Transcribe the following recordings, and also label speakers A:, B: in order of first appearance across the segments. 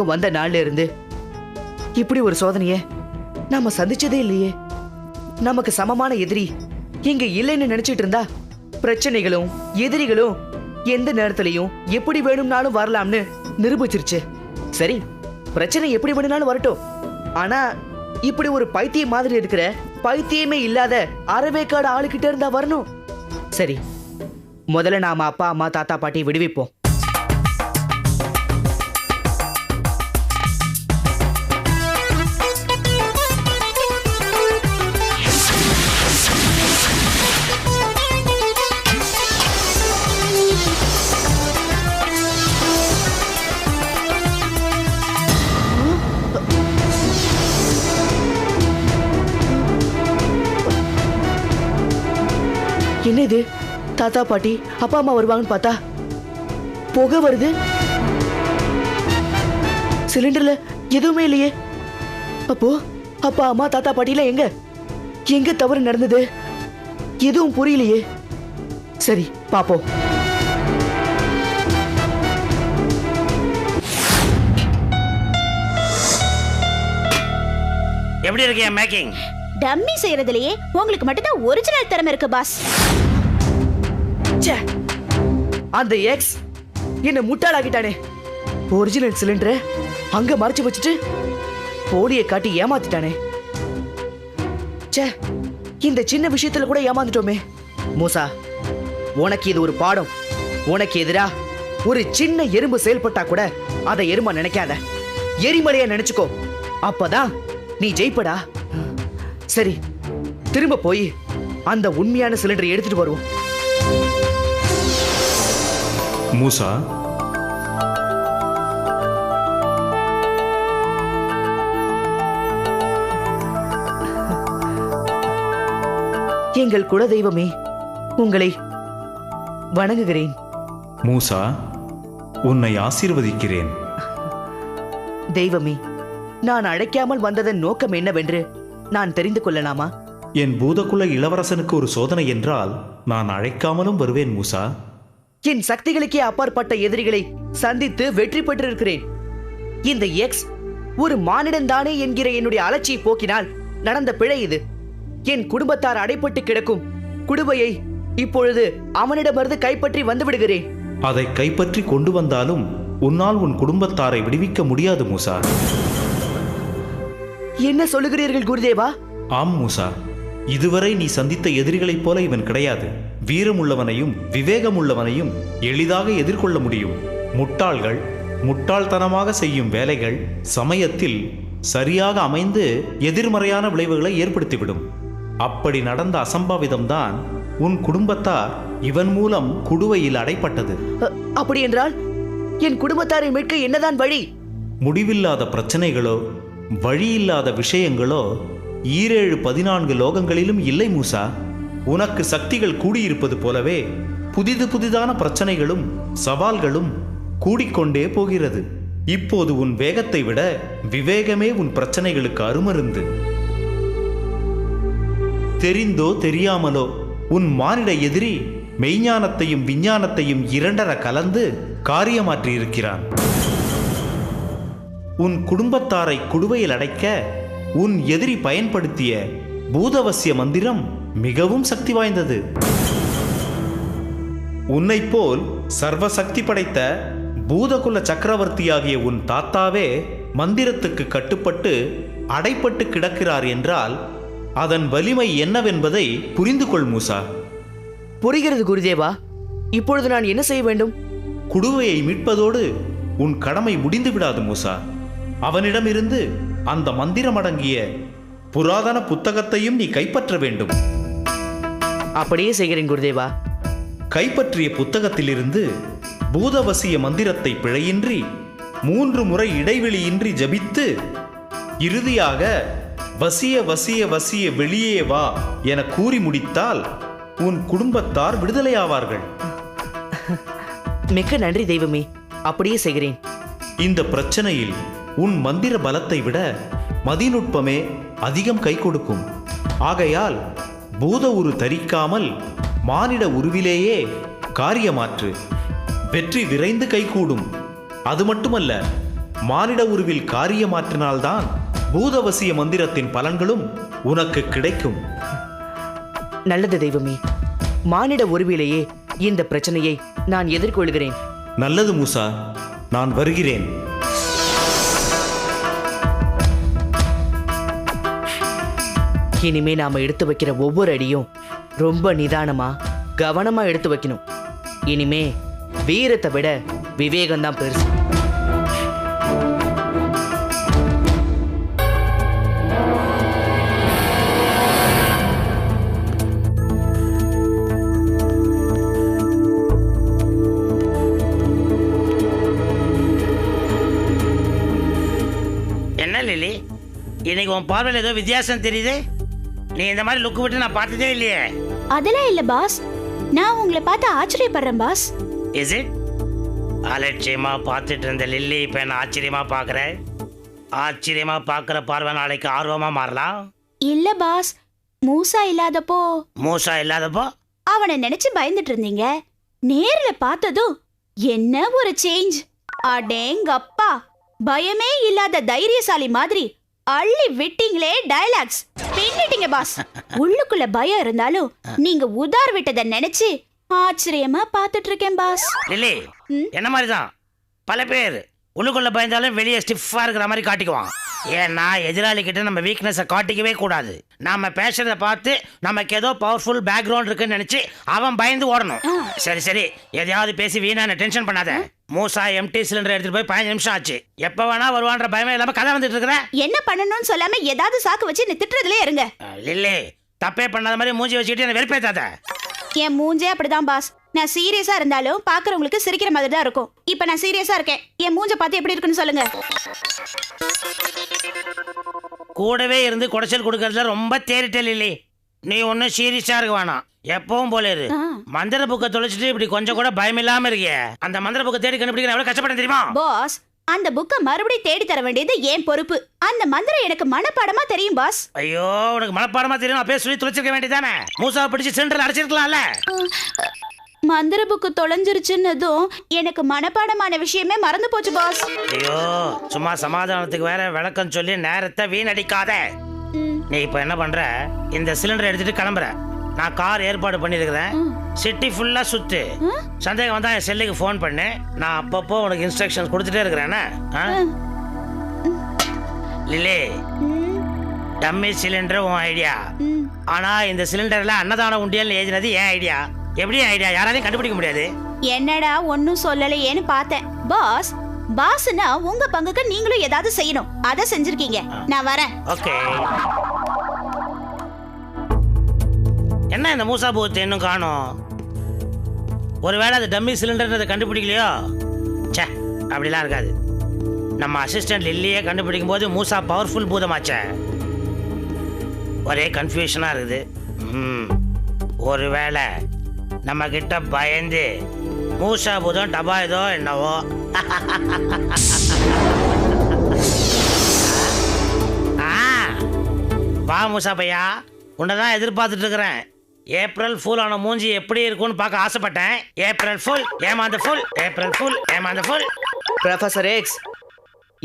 A: ஞாபகம் வந்த நாள்ல இருந்து இப்படி ஒரு சோதனைய நாம சந்திச்சதே இல்லையே. நமக்கு சமமான எதிரி இங்க இல்லைன்னு நினைச்சிட்டு இருந்தா பிரச்சனைகளும் எதிரிகளும் எந்த நேரத்திலையும் எப்படி வேணும்னாலும் வரலாம்னு நிரூபிச்சிருச்சு. சரி, பிரச்சனை எப்படி வேணும்னாலும் வரட்டும். ஆனா இப்படி ஒரு பைத்தியம் மாதிரி இருக்கிற பைத்தியமே இல்லாத அறவேக்காடு ஆளுகிட்ட இருந்தா வரணும். சரி, முதல்ல நாம அப்பா அம்மா தாத்தா பாட்டி விடுவிப்போம். என்ன இது? தாத்தா பாட்டி அப்பா அம்மா வருவாங்கன்னு பார்த்தா புகை வருது. சிலிண்டர்ல எதுவுமே இல்லையே. அப்போ அப்பா அம்மா தாத்தா பாட்டில எங்க எங்க தவறு நடந்தது? எதுவும் புரியலையே. சரி, பாப்போம்.
B: எப்படி இருக்கு என் மேக்கிங்?
C: டம்மி செய்யறதுலயே உங்களுக்கு மட்டும் தான் ஒரிஜினல் திறமை இருக்கு பாஸ்.
A: அந்த எக்ஸ் என்ன முட்டாளாக்கிட்டானே. ஒரிஜினல் சிலிண்டரை அங்க மறைச்சு வச்சுட்டு போலியை காட்டி ஏமாத்திட்டானே. இந்த சின்ன விஷயத்துல கூட ஏமாந்துட்டோமே. மூசா, உனக்கு இது ஒரு பாடம். உனக்கு எதிரா ஒரு சின்ன எறும்பு செயல்பட்டா கூட அதை எறும்பா நினைக்காத, எரிமலையா நினைச்சுக்கோ. அப்பதான் நீ ஜெயிப்படா. சரி, திரும்ப போய் அந்த உண்மையான சிலிண்டரை எடுத்துட்டு வருவோம்.
D: மூசா,
A: எங்கள் குலதெய்வமே, உங்களை வணங்குகிறேன்.
D: மூசா, உன்னை ஆசீர்வதிக்கிறேன்.
A: தெய்வமே, நான் அழைக்காமல் வந்ததன் நோக்கம் என்னவென்று நான் தெரிந்து கொள்ளலாமா?
D: என் பூதகுல இளவரசனுக்கு ஒரு சோதனை என்றால் நான் அழைக்காமலும் வருவேன் மூசா.
A: என் சக்திகளுக்கே அப்பாற்பட்ட எதிரிகளை சந்தித்து வெற்றி பெற்றிருக்கிறேன். இந்த எக்ஸ் ஒரு மானிடன் தானே என்கிற என்னுடைய அலட்சியை போக்கினால் நடந்த பிழை இது. என் குடும்பத்தார் அடைப்பட்டு கிடக்கும் குடுவையை இப்பொழுது அவனிடமிருந்து கைப்பற்றி வந்து விடுகிறேன்.
D: அதை கைப்பற்றி கொண்டு வந்தாலும் உன்னால் உன் குடும்பத்தாரை விடுவிக்க முடியாது மூசா.
A: என்ன சொல்லுகிறீர்கள் குருதேவா?
D: ஆம் மூசா, இதுவரை நீ சந்தித்த எதிரிகளைப் போல இவன் கிடையாது. வீரமுள்ளவனையும் விவேகமுள்ளவனையும் எளிதாக எதிர்கொள்ள முடியும். முட்டாள்கள் முட்டாள்தனமாக செய்யும் வேலைகள் சமயத்தில் சரியாக அமைந்து எதிர்மறையான விளைவுகளை ஏற்படுத்திவிடும். அப்படி நடந்த அசம்பாவிதம்தான் உன் குடும்பத்தார் இவன் மூலம் குடுவையில் அடைப்பட்டது.
A: அப்படி என்றால் என் குடும்பத்தாரை மீட்க என்னதான் வழி?
D: முடிவில்லாத பிரச்சனைகளோ வழியில்லாத விஷயங்களோ 7-14 லோகங்களிலும் இல்லை மூசா. உனக்கு சக்திகள் கூடியிருப்பது போலவே புதிதான பிரச்சனைகளும் சவால்களும் கூடிக்கொண்டே போகிறது. இப்போது உன் வேகத்தை விட விவேகமே உன் பிரச்சனைகளுக்கு அருமருந்து. தெரிந்தோ தெரியாமலோ உன் மானிட எதிரி மெய்ஞானத்தையும் விஞ்ஞானத்தையும் இரண்டர கலந்து காரியமாற்றியிருக்கிறான். உன் குடும்பத்தாரை குடுவையில் அடைக்க உன் எதிரி பயன்படுத்திய பூதவசிய மந்திரம் மிகவும் சக்தி வாய்ந்தது. உன்னை போல் சர்வசக்தி படைத்த பூதகுல சக்கரவர்த்தியாகிய உன் தாத்தாவே மந்திரத்துக்கு கட்டுப்பட்டு அடைப்பட்டு கிடக்கிறார் என்றால் அதன் வலிமை என்னவென்பதை புரிந்து கொள் மூசா.
A: புரிகிறது குருதேவா. இப்பொழுது நான் என்ன செய்ய வேண்டும்?
D: குடுவையை மீட்பதோடு உன் கடமை முடிந்து விடாது மூசா. அவனிடமிருந்து அந்த மந்திரம் அடங்கிய புராதன புத்தகத்தையும் நீ கைப்பற்ற வேண்டும்.
A: அப்படியே செய்கிறேன் குருதேவா.
D: கைப்பற்றிய புத்தகத்திலிருந்து பூதவசிய மந்திரத்தை பிழையின்றி 3 முறை இடைவெளியின்றி ஜபித்து இறுதியாக வசிய வசிய வசிய வெளியே வா என கூறி முடித்தால் உன் குடும்பத்தார் விடுதலையாவார்கள்.
A: மிக்க நன்றி தெய்வமே, அப்படியே செய்கிறேன்.
D: இந்த பிரச்சனையில் உன் மந்திர பலத்தை விட மதிநுட்பமே அதிகம் கை கொடுக்கும். ஆகையால் பூத உரு தரிக்காமல் மானிட உருவிலேயே காரியமாற்று. வெற்றி விரைந்து கைகூடும். அது மட்டுமல்ல, மானிட உருவில் காரியமாற்றினால்தான் பூதவசிய மந்திரத்தின் பலன்களும் உனக்கு கிடைக்கும்.
A: நல்லது தெய்வமே, மானிட உருவிலேயே இந்த பிரச்சனையை நான் எதிர்கொள்கிறேன்.
D: நல்லது மூசா, நான் வருகிறேன்.
A: இனிமே நாம எடுத்து வைக்கிற ஒவ்வொரு அடியும் ரொம்ப நிதானமா கவனமா எடுத்து வைக்கணும். இனிமே வீரத்தை விட விவேகம்தான் பெருசு.
B: என்ன லில்லி, இன்னைக்கு உன் பார்வையில் ஏதோ வித்தியாசம் தெரியுது. நீ இந்த மாதிரி லுக்கு விட்டு நான் பார்த்ததே இல்லையே.
C: அதெல்லாம் இல்ல பாஸ், நான் உங்களை பார்த்து ஆச்சரியப்படுறேன் பாஸ்.
B: Is it? அலட்சியமா பார்த்துட்டு இருந்த லில்லி இப்ப என்ன ஆச்சரியமா பார்க்குறேன். ஆச்சரியமா பார்க்குற பார்வை நாளைக்கு ஆர்வமா மாறலாம்.
C: இல்ல பாஸ், மூசா இல்லாதப்போ
B: மூசா இல்லாதப்போ
C: அவனை நினைச்சு பயந்துட்டு இருந்தீங்க. நேர்ல பார்த்ததும் என்ன ஒரு சேஞ்ச்! அடேங்கப்பா, பயமே இல்லாத தைரியசாலி மாதிரி அள்ளி விட்டீங்களே டயலாக்ஸ். பின்னிட்டீங்க பாஸ். உள்ளுக்குள்ள பயம் இருந்தாலும் நீங்க உதார் விட்டதை நினைச்சு ஆச்சரியமா பார்த்துட்டு இருக்கேன் பாஸ்.
B: லில்லி, என்ன மாதிரி தான் பல பேர் உள்ளுக்குள்ள பயந்தாலும் வெளியே ஸ்டிஃபா இருக்கிற மாதிரி காட்டிக்குவான். ஏன்னா எதிராளி கிட்ட நம்ம வீக்னஸை காட்டிக்கவே கூடாது. நாம பேசுறத பார்த்து நமக்கு ஏதோ பவர்ஃபுல் பேக்ரவுண்ட் இருக்குன்னு நினைச்சு அவன் பயந்து ஓடணும். சரி சரி, எதையாவது பேசி வீணான டென்ஷன் பண்ணாத. மூசா எம்டி சிலிண்டர் எடுத்துட்டு போய் 15 நிமிஷம் ஆச்சு. எப்ப வேணா வருவான்ற பயமே இல்லாம கதை வந்துட்டு இருக்கிற.
C: என்ன பண்ணணும்னு சொல்லாம ஏதாவது சாக்கு வச்சு என்ன திட்டுறதுலே இருங்க.
B: லில்லி, தப்பே பண்ணாத மாதிரி மூஞ்சி வச்சுக்கிட்டு என்ன வெறுப்பேத்தாத.
C: என் மூஞ்சே அப்படிதான் பாஸ். நான் சீரியஸா இருந்தாலும் பாக்குறவங்களுக்கு சிரிக்கிற மாதிரி தான் இருக்கும். இப்ப நான் சீரியஸா இருக்கேன். என் மூஞ்ச பார்த்து எப்படி இருக்குன்னு சொல்லுங்க.
B: கூடவே இருந்து குடைச்சல் கொடுக்கறதுல ரொம்ப தேறிட்டே லில்லி. நீ ஒன்னும் சீரியஸா இருக்க வேணாம். எப்பவும் போல இரு. மந்திர புக்கை தொலைச்சிட்டு இப்படி கொஞ்சம் கூட பயம் இல்லாம இருக்கிய. அந்த மந்திர புக்கை தேடி கண்டுபிடிக்கிற எவ்வளவு கஷ்டப்பட தெரியுமா?
C: பாஸ், அந்த புக்கை மறுபடியும் தேடி தர வேண்டியது ஏன் பொறுப்பு. அந்த மந்திரம் எனக்கு மனப்பாடமா தெரியும் பாஸ்.
B: ஐயோ, உனக்கு மனப்பாடமா தெரியும். அப்படியே சொல்லி தொலைச்சிருக்க வேண்டியதானே. மூசா பிடிச்சு சிலிண்டர் அடைச்சிருக்கலாம்ல.
C: மந்திர புக்கு தொலைஞ்சிருச்சுன்னதும் எனக்கு மனப்பாடமான விஷயமே மறந்து போச்சு பாஸ்.
B: ஐயோ, சும்மா சமாதானத்துக்கு வேற விளக்கம் சொல்லி நேரத்தை வீணடிக்காத. நீ இப்ப என்ன பண்ற, இந்த சிலிண்டர் எடுத்துட்டு கிளம்புற. நான் கார் ஏற்பாடு பண்ணிருக்கிறேன். சிட்டி ஃபுல்லா சுத்து. சந்தேகம் வந்தா என் செல்லுக்கு ஃபோன் பண்ணு. நான் அப்பப்போ உனக்கு இன்ஸ்ட்ரக்ஷன்ஸ் கொடுத்துட்டே இருக்கிறேன். லில்லி, டம்மி சிலிண்டர் உன் ஐடியா. ஆனா இந்த சிலிண்டர்ல அன்னதான உண்டியல் எழுதினது என் ஐடியா. எப்படி ஐடியா? யாராலையும் கண்டுபிடிக்க முடியாது.
C: என்னடா ஒன்னும் சொல்லலையேன்னு பார்த்தேன். பாஸ், பாஸ்னா உங்க பங்குக்கு நீங்களும் ஏதாவது செய்யணும். அத செஞ்சிருக்கீங்க. நான் வரேன்.
B: ஓகே. என்ன இந்த மூசா பூத்தை இன்னும் காணோம்? ஒருவேளை அது டம்மி சிலிண்டர்ன்றதை கண்டுபிடிக்கலையோ? சே, அப்படிலாம் இருக்காது. நம்ம அசிஸ்டன்ட் லில்லியே கண்டுபிடிக்கும் போது மூசா பவர்ஃபுல் பூதமாச்சே. ஒரே கன்ஃபியூஷனா இருக்குது. ஒருவேளை நம்ம கிட்ட பயந்து மூசா பூதம் டபா ஏதோ என்னவோ. வா மூசா பையா, உன்னதான் எதிர்பார்த்துட்டு இருக்கிறேன். ஏப்ரல் ஃபுல் ஆன மூஞ்சி எப்படி இருக்கும்னு பார்க்க ஆசைப்பட்டேன். ஏப்ரல் ஃபுல் ஏமாந்த ஃபுல், ஏப்ரல் ஃபுல் ஏமாந்த ஃபுல்.
A: ப்ரொஃபசர் எக்ஸ்,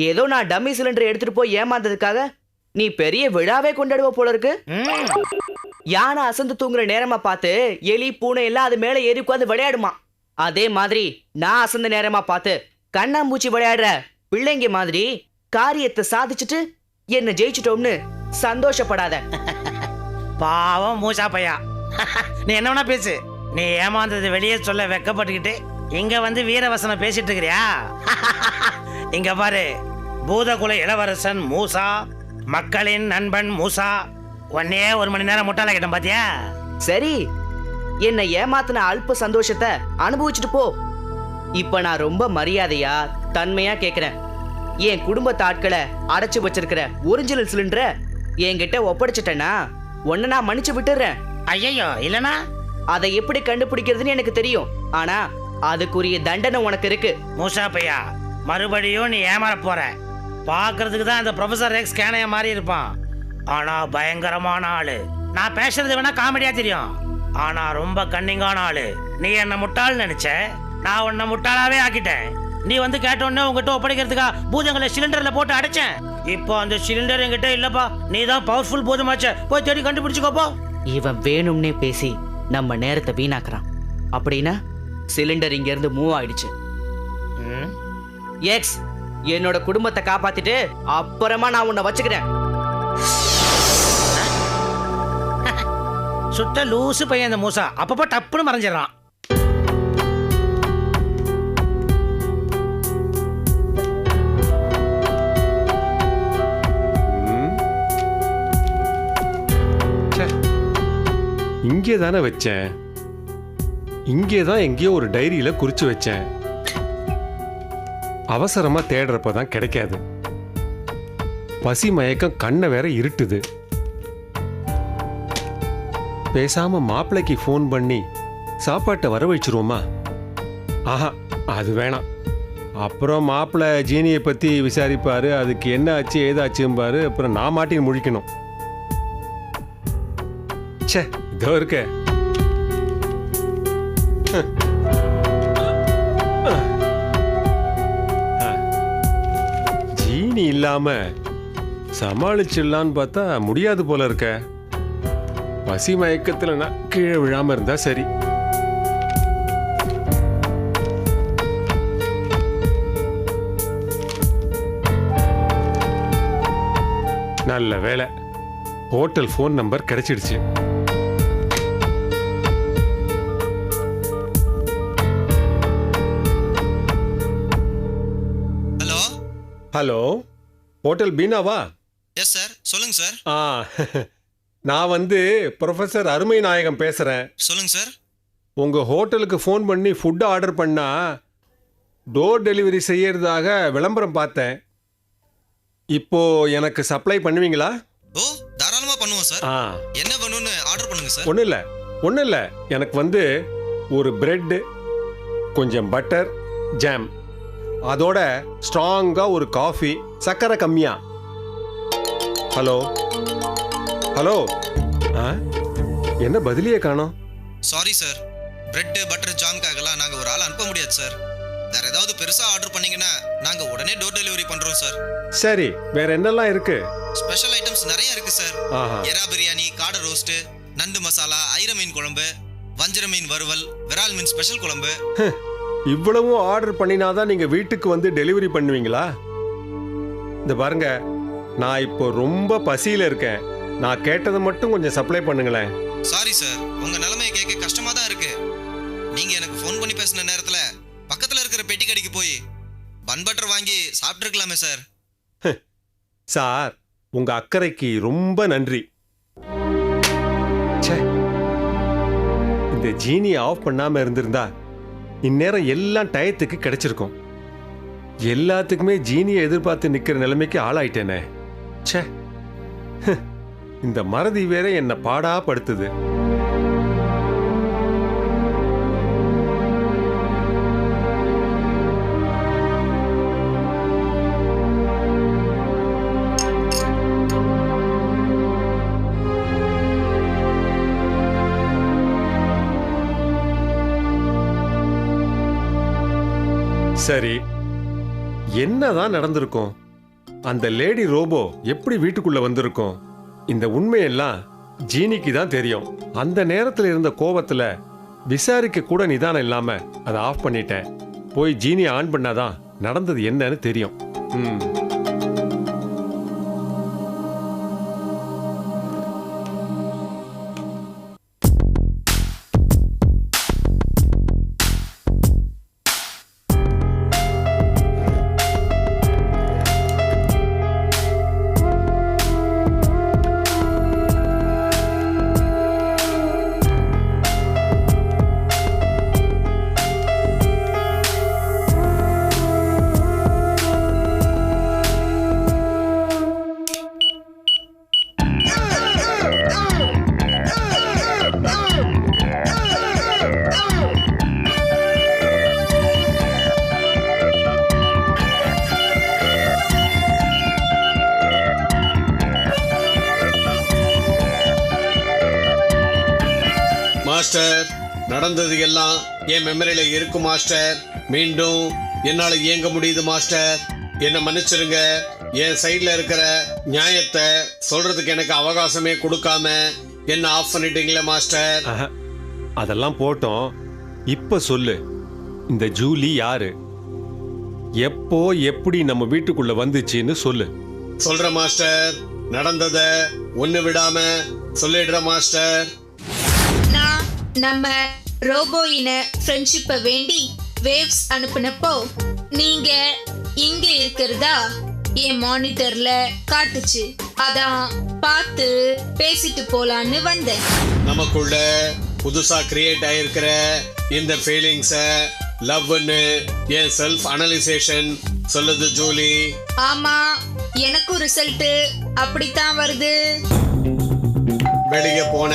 A: ஏதோ நான் டம்மி சிலிண்டர் எடுத்துட்டு போய் ஏமாந்ததுக்காக நீ பெரிய விழாவே கொண்டாடுவ போல இருக்கு. யானை அசந்து தூங்குற நேரமா பார்த்து எலி பூனை எல்லாம் அது மேல ஏறி உட்காந்து விளையாடுமா. அதே மாதிரி நான் அசந்த நேரமா பார்த்து கண்ணாம்பூச்சி விளையாடுற பிள்ளைங்க மாதிரி காரியத்தை சாதிச்சுட்டு என்ன ஜெயிச்சிட்டோம்னு சந்தோஷப்படாத.
B: பாவம் மூசா பையா, நீ என்ன வேணா பேசு. நீ ஏமாந்தது வெளியே சொல்ல வெக்கப்பட்டுக்கிட்டு இங்க வந்து வீரவசனம் பேசிட்டு இருக்கிறியா? இங்க பாரு, பூதகுல இளவரசன் மூசா, மக்களின் நண்பன் மூசா. உன்னையே 1 மணி நேரம் முட்டாள கிட்ட பாத்தியா?
A: சரி, என்னை ஏமாத்தின அல்ப சந்தோஷத்தை அனுபவிச்சுட்டு போ. இப்ப நான் ரொம்ப மரியாதையா தன்மையா கேக்குறேன். என் குடும்பத்து ஆட்களை அடைச்சு வச்சிருக்கிற ஒரிஜினல் சிலிண்டரை என்கிட்ட ஒப்படைச்சிட்டேன்னா உன்னை நான் மன்னிச்சு விட்டுறேன்.
B: ஐயோ, இல்லனா
A: அதை எப்படி கண்டுபிடிக்கிறதுன்னு எனக்கு தெரியும். ஆனா அதுக்குரிய தண்டனை உனக்கு இருக்கு.
B: மூசா பையா, மறுபடியும் நீ ஏமாற போற. பாக்குறதுக்கு தான் அந்த ப்ரொஃபசர் எக்ஸ் கேனைய மாதிரி இருப்பான். ஆனா பயங்கரமான ஆளு. நான் பேசுறது வேணா காமெடியா தெரியும், ஆனா ரொம்ப கன்னிங்கான ஆளு. நீ என்ன முட்டாள் நினைச்ச, நான் உன்னை முட்டாளாவே ஆக்கிட்டேன். நீ வந்து கேட்டோன்னே உங்ககிட்ட ஒப்படைக்கிறதுக்கா பூதங்களை சிலிண்டர்ல போட்டு அடைச்சேன். இப்போ அந்த சிலிண்டர் என்கிட்ட இல்லப்பா. நீ தான் பவர்ஃபுல் பூதமாச்சே, போய் தேடி கண்டுபிடிச்சுக்கோப்போ.
A: இவன் வேணும்னே பேசி நம்ம நேரத்தை வீணாக்குறான். அப்படின்னா சிலிண்டர் இங்க இருந்து மூவ் ஆயிடுச்சு. எக்ஸ், என்னோட குடும்பத்தை காப்பாத்திட்டு அப்புறமா நான் உன்னை வச்சுக்கிறேன்.
B: சுத்த லூசு பையன் அந்த மூசா, அப்பப்போ டப்புன்னு மறைஞ்சிடறான்.
E: இங்கே தானே வச்சேன். இங்கே தான் எங்கேயோ ஒரு டைரியில குறிச்சு வச்சேன். அவசரமா தேடுறப்ப தான் கிடைக்காது. பசி மயக்கம் கண்ணை வேற இருட்டுது. பேசாம மாப்பிள்ளைக்கு ஃபோன் பண்ணி சாப்பாட்டை வர வச்சிருவோமா? ஆஹா, அது வேணாம். அப்புறம் மாப்பிள்ளை ஜீனியை பத்தி விசாரிப்பாரு. அதுக்கு என்ன ஆச்சு ஏதாச்சும்பாரு. அப்புறம் நான் மாட்டின்னு முழிக்கணும். ச்சே, இதோ இருக்க. ஜீனி இல்லாம சமாளிச்சிடலான்னு பார்த்தா முடியாது போல இருக்க. பசி மயக்கத்துல நான் கீழே விழாம இருந்தா சரி. நல்ல வேலை, ஹோட்டல் ஃபோன் நம்பர் கிடைச்சிடுச்சு. ஹலோ, ஹோட்டல் பீனாவா?
F: எஸ் சார், சொல்லுங்க சார்.
E: நான் வந்து ப்ரொஃபஸர் அருமை நாயகம் பேசுகிறேன்.
F: சொல்லுங்க சார்.
E: உங்கள் ஹோட்டலுக்கு ஃபோன் பண்ணி ஃபுட்டு ஆர்டர் பண்ணால் டோர் டெலிவரி செய்யறதாக விளம்பரம் பார்த்தேன். இப்போ எனக்கு சப்ளை பண்ணுவீங்களா?
F: ஓ, தாராளமாக பண்ணுவோம் சார். என்ன வேணும்னு ஆர்டர் பண்ணுங்க சார்.
E: ஒன்றும் இல்லை. எனக்கு வந்து ஒரு பிரெட்டு, கொஞ்சம் பட்டர், ஜாம், அதோட ஸ்ட்ராங்காக ஒரு காஃபி, சக்கரை கம்மியா. ஹலோ ஹலோ, என்ன பதிலியே காணோம்?
F: சாரி சார், பிரெட் பட்டர் ஜாம்காகலாம் நாங்கள் ஒரு ஆள் அனுப்ப முடியாது சார். வேற ஏதாவது பெருசாக ஆர்டர் பண்ணீங்கன்னா நாங்கள் உடனே டோர் டெலிவரி பண்ணுறோம் சார்.
E: சரி, வேற என்னெல்லாம் இருக்கு?
F: ஸ்பெஷல் ஐட்டம்ஸ் நிறைய இருக்கு சார். எறா பிரியாணி, காடை ரோஸ்ட், நண்டு மசாலா, ஐர மீன் குழம்பு, வஞ்சர மீன் வறுவல், விரால் மீன் ஸ்பெஷல் குழம்பு.
E: இவ்வளவும் ஆர்டர் பண்ணினாதான் நீங்க வீட்டுக்கு வந்து டெலிவரி பண்ணுவீங்களா? இந்த பாருங்க, நான் இப்போ ரொம்ப பசியில இருக்கேன். நான் கேட்டதை மட்டும் கொஞ்சம் சப்ளை பண்ணுங்களேன்.
F: சாரி சார், உங்க நிலைமையை கேட்க கஷ்டமா தான் இருக்கு. நீங்க எனக்கு ஃபோன் பண்ணி பேசின நேரத்துல பக்கத்துல இருக்கிற பெட்டி கடைக்கு போய் பன் பட்டர் வாங்கி சாப்பிட்டுருக்கலாமே சார்.
E: சார், உங்க அக்கறைக்கு ரொம்ப நன்றி. இந்த ஜீனியை ஆஃப் பண்ணாம இருந்திருந்தா இந்நேரம் எல்லாம் டயத்துக்கு கிடைச்சிருக்கும். எல்லாத்துக்குமே ஜீனியை எதிர்பார்த்து நிக்கிற நிலைமைக்கு ஆளாயிட்டேனே. ச்சே, இந்த மறதி வேற என்ன பாடா படுத்துது. சரி, என்னதான் நடந்திருக்கும்? அந்த லேடி ரோபோ எப்படி வீட்டுக்குள்ள வந்திருக்கும்? இந்த உண்மையெல்லாம் ஜீனிக்கு தான் தெரியும். அந்த நேரத்தில் இருந்த கோபத்துல விசாரிக்க கூட நிதானம் இல்லாம அதை ஆஃப் பண்ணிட்டேன். போய் ஜீனியை ஆன் பண்ணாதான் நடந்தது என்னன்னு தெரியும்.
G: மாஸ்டர், நடந்தது எல்லாம் என் மெமரியில இருக்கு மாஸ்டர். மீண்டும்
E: என்னால இயங்க முடியுது மாஸ்டர். என்ன மன்னிச்சிருங்க. என் சைடுல இருக்கிற நியாயத்தை சொல்றதுக்கு எனக்கு அவகாசமே கொடுக்காம என்ன ஆஃப் பண்ணிட்டீங்களே மாஸ்டர். அதெல்லாம் போட்டோம். இப்ப சொல்லு, இந்த ஜூலி யாரு, எப்போ எப்படி நம்ம வீட்டுக்குள்ள வந்துச்சுன்னு சொல்லு. சொல்ற மாஸ்டர், நடந்தத ஒண்ணு விடாம சொல்லிடுற மாஸ்டர்.
G: நான் நம்ம ரோபோ இன ஃப்ரெண்ட்ஷிப்பை வேண்டி வேவ்ஸ் அனுப்புனப்போ நீங்க இங்க இருக்கிறதா என் மானிட்டர்ல காட்டுச்சு. அதான் பார்த்து பேசிட்டு போலான்னு வந்தேன்.
E: நமக்குள்ள புதுசா கிரியேட் ஆயிருக்கிற இந்த ஃபீலிங்ஸ லவ்னு என் செல்ஃப் அனலைசேஷன் சொல்லுது ஜூலி.
G: ஆமா, எனக்கும் ரிசல்ட் அப்படித்தான் வருது.
E: வெளியே போன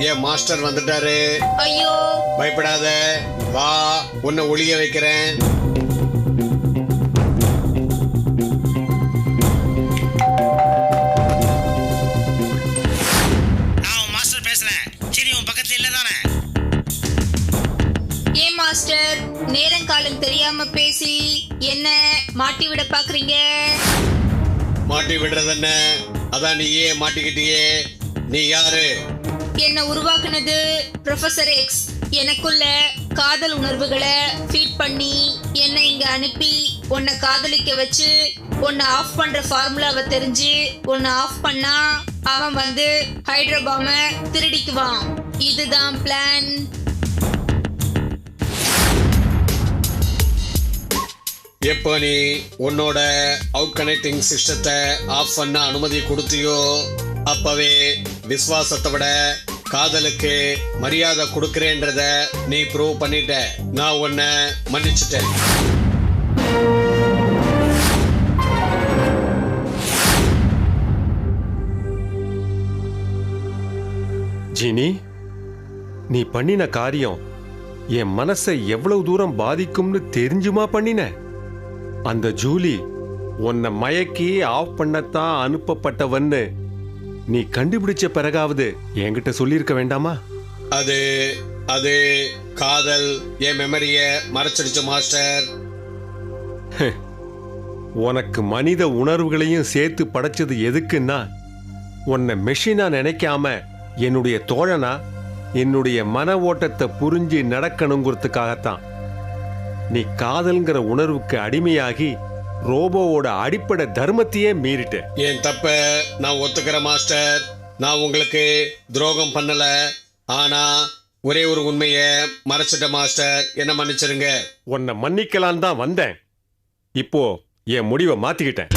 E: என் மாஸ்டர் வந்துட்டாரு.
G: ஐயோ,
E: பயப்படாத, வா, உன்னை ஒளிய வைக்கிறேன்.
B: நான் உன் மாஸ்டர் பேசுறேன். சரி, உன் பக்கத்துல இல்ல தானே?
G: ஏன் மாஸ்டர் நேரங்காலம் தெரியாம பேசி என்ன மாட்டி விட பாக்குறீங்க?
E: மாட்டி விடுறது என்ன? அதான் நீயே மாட்டிக்கிட்டியே. நீ யாரு?
G: என்ன உருவாக்குனது ப்ரொஃபசர் எக்ஸ். எனக்குள்ள காதல் உணர்வுகளை ஃபீட் பண்ணி என்னை இங்க அனுப்பி உன்னை காதலிக்க வச்சு உன்னை ஆஃப் பண்ற ஃபார்முலாவை தெரிஞ்சு உன்னை ஆஃப் பண்ணா அவன் வந்து ஹைட்ரோபாம திருடிக்குவான். இதுதான் பிளான்.
E: எப்போ நீ உன்னோட அவுட் கனெக்டிங் சிஸ்டத்தை ஆஃப் பண்ண அனுமதி கொடுத்தியோ அப்பவே விசுவாசத்தை விட காதலுக்கு மரியாதை கொடுக்கறேன்றத நீ ப்ரூவ் பண்ணிட்ட. நான் உன்னை மன்னிச்சுட்டேன். ஜீனி, நீ பண்ணின காரியம் என் மனசை எவ்வளவு தூரம் பாதிக்கும்னு தெரிஞ்சுமா பண்ணின? அந்த ஜூலி உன்னை மயக்கி ஆஃப் பண்ணத்தான் அனுப்பப்பட்டவன்னு நீ கண்டுபிடிச்ச பிறகாவது என்கிட்ட சொல்லியிருக்க வேண்டாமா? அது அது காதல் என் மெமரிய மறைச்சிடுச்சு மாஸ்டர். உனக்கு மனித உணர்வுகளையும் சேர்த்து படைச்சது எதுக்குன்னா உன்னை மெஷினா நினைக்காம என்னுடைய தோழனா என்னுடைய மன ஓட்டத்தை புரிஞ்சு நடக்கணுங்கிறதுக்காகத்தான். நீ காதல்ங்கிற உணர்வுக்கு அடிமையாகி ரோபோவோட அடிப்படை தர்மத்தையே மீறிட்ட. என் தப்ப நான் ஒத்துக்கிற மாஸ்டர். நான் உங்களுக்கு துரோகம் பண்ணல. ஆனா ஒரே ஒரு உண்மைய மறைச்சிட்ட மாஸ்டர். என்ன மன்னிச்சிருங்க. உன்னை மன்னிக்கலாம் தான் வந்தேன். இப்போ என் முடிவை மாத்திக்கிட்டேன்.